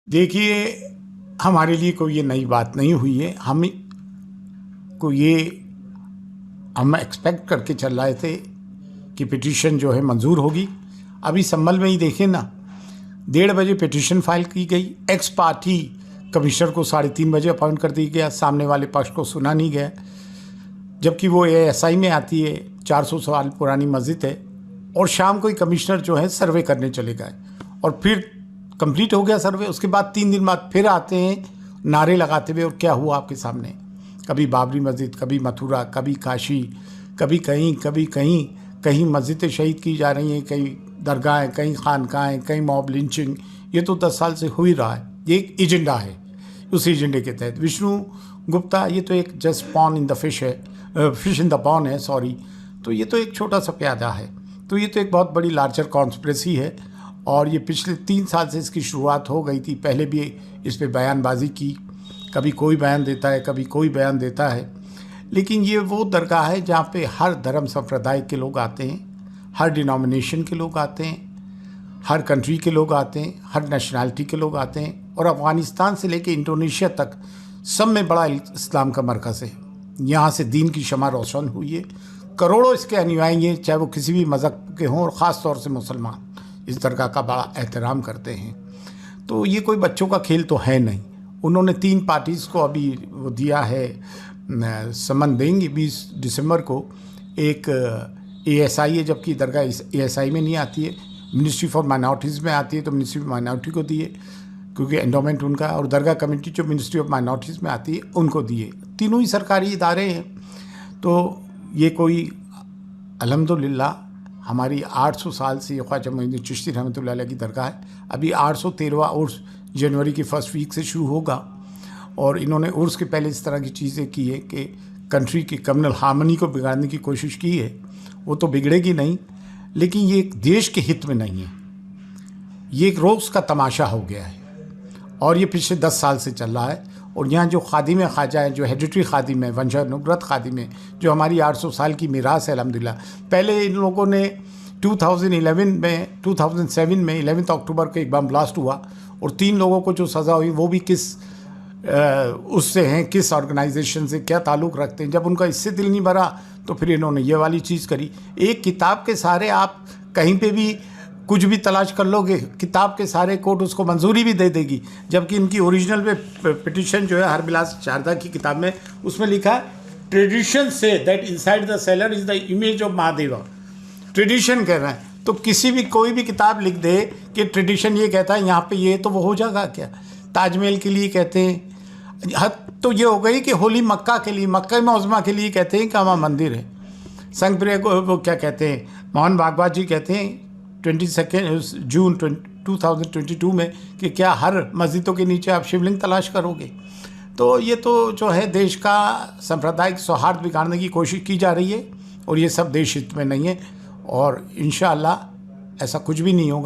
देखिए, हमारे लिए कोई ये नई बात नहीं हुई है। हम एक्सपेक्ट करके चल रहे थे कि पिटीशन जो है मंजूर होगी। अभी संभल में ही देखें ना, 1:30 बजे पिटीशन फाइल की गई। एक्स पार्टी कमिश्नर को 3:30 बजे अपॉइंट कर दिया गया। सामने वाले पक्ष को सुना नहीं गया, जबकि वो ASI में आती है, 400 साल पुरानी मस्जिद है। और शाम को ही कमिश्नर जो है सर्वे करने चले गए और फिर कंप्लीट हो गया सर्वे। उसके बाद 3 दिन बाद फिर आते हैं नारे लगाते हुए, और क्या हुआ आपके सामने? कभी बाबरी मस्जिद, कभी मथुरा, कभी काशी, कभी कहीं, कभी कहीं। कहीं मस्जिदें शहीद की जा रही हैं, कहीं दरगाहें, कहीं खानकाहें, कहीं मॉब लिंचिंग। ये तो 10 साल से हो ही रहा है। ये एक एजेंडा है। उस एजेंडे के तहत विष्णु गुप्ता, ये तो एक just pond in the fish है, फिश इन द पॉन है, सॉरी। तो ये तो एक छोटा सा प्यादा है। तो ये तो एक बहुत बड़ी लार्जर कॉन्स्पिरेसी है। और ये पिछले 3 साल से इसकी शुरुआत हो गई थी। पहले भी इस पे बयानबाजी की, कभी कोई बयान देता है, कभी कोई बयान देता है। लेकिन ये वो दरगाह है जहाँ पे हर धर्म संप्रदाय के लोग आते हैं, हर डिनोमिनेशन के लोग आते हैं, हर कंट्री के लोग आते हैं, हर नेशनैलिटी के लोग आते हैं। और अफ़गानिस्तान से लेके इंडोनेशिया तक सब में बड़ा इस्लाम का मरकज़ है। यहाँ से दीन की शमा रोशन हुई है। करोड़ों इसके अनुयायी हैं, चाहे वो किसी भी मज़हब के हों, और ख़ास तौर से मुसलमान इस दरगाह का बड़ा एहतराम करते हैं। तो ये कोई बच्चों का खेल तो है नहीं। उन्होंने 3 पार्टीज़ को अभी वो दिया है, समन देंगे 20 दिसंबर को। एक ASI है, जबकि दरगाह ASI में नहीं आती है, मिनिस्ट्री फॉर माइनॉरिटीज़ में आती है, तो मिनिस्ट्री ऑफ माइनॉरिटी को दिए क्योंकि एंडोमेंट उनका। और दरगाह कमेटी जो मिनिस्ट्री ऑफ माइनॉरिटीज़ में आती है उनको दिए। तीनों ही सरकारी इदारे हैं। तो ये कोई अल्हम्दुलिल्लाह हमारी 800 साल से ख्वाजा मोइनुद्दीन चिश्ती रहमतुल्लाह अलैह की दरगाह है। अभी 813वां उर्स जनवरी की फर्स्ट वीक से शुरू होगा। और इन्होंने उर्स के पहले इस तरह की चीज़ें की है कि कंट्री की कम्युनल हार्मनी को बिगाड़ने की कोशिश की है। वो तो बिगड़ेगी नहीं, लेकिन ये एक देश के हित में नहीं है। ये एक रोज़ का तमाशा हो गया है और ये पिछले 10 साल से चल रहा है। और यहाँ जो खादिम ख्वाजा है, जो हेरिडिटरी खादिम है, वंशानुगत खादिम है, जो हमारी 800 साल की मीरास है अल्हम्दुलिल्लाह। पहले इन लोगों ने 2007 में 11 अक्टूबर को एक बम ब्लास्ट हुआ और 3 लोगों को जो सज़ा हुई वो भी किस उससे हैं, किस ऑर्गेनाइजेशन से क्या ताल्लुक़ रखते हैं। जब उनका इससे दिल नहीं भरा तो फिर इन्होंने ये वाली चीज़ करी। एक किताब के सहारे आप कहीं पे भी कुछ भी तलाश कर लोगे, किताब के सारे कोर्ट उसको मंजूरी भी दे देगी। जबकि इनकी ओरिजिनल पे पिटिशन जो है हरबिलास शारदा की किताब में, उसमें लिखा है tradition say that inside the seller is the image of Mahadeva. Tradition कह रहा है, तो किसी भी कोई भी किताब लिख दे कि ट्रेडिशन ये कहता है यहाँ पे ये, तो वो हो जाएगा क्या? ताजमहल के लिए कहते हैं, हद तो ये हो गई कि होली मक्का के लिए, मक्का मौज़मा के लिए कहते हैं कि वहाँ मंदिर है। संग प्रिय को वो क्या कहते हैं, मोहन भागवत जी कहते हैं 22 जून 2022 में कि क्या हर मस्जिदों के नीचे आप शिवलिंग तलाश करोगे? तो ये तो जो है देश का सांप्रदायिक सौहार्द बिगाड़ने की कोशिश की जा रही है और ये सब देश हित में नहीं है। और इंशाअल्लाह ऐसा कुछ भी नहीं होगा।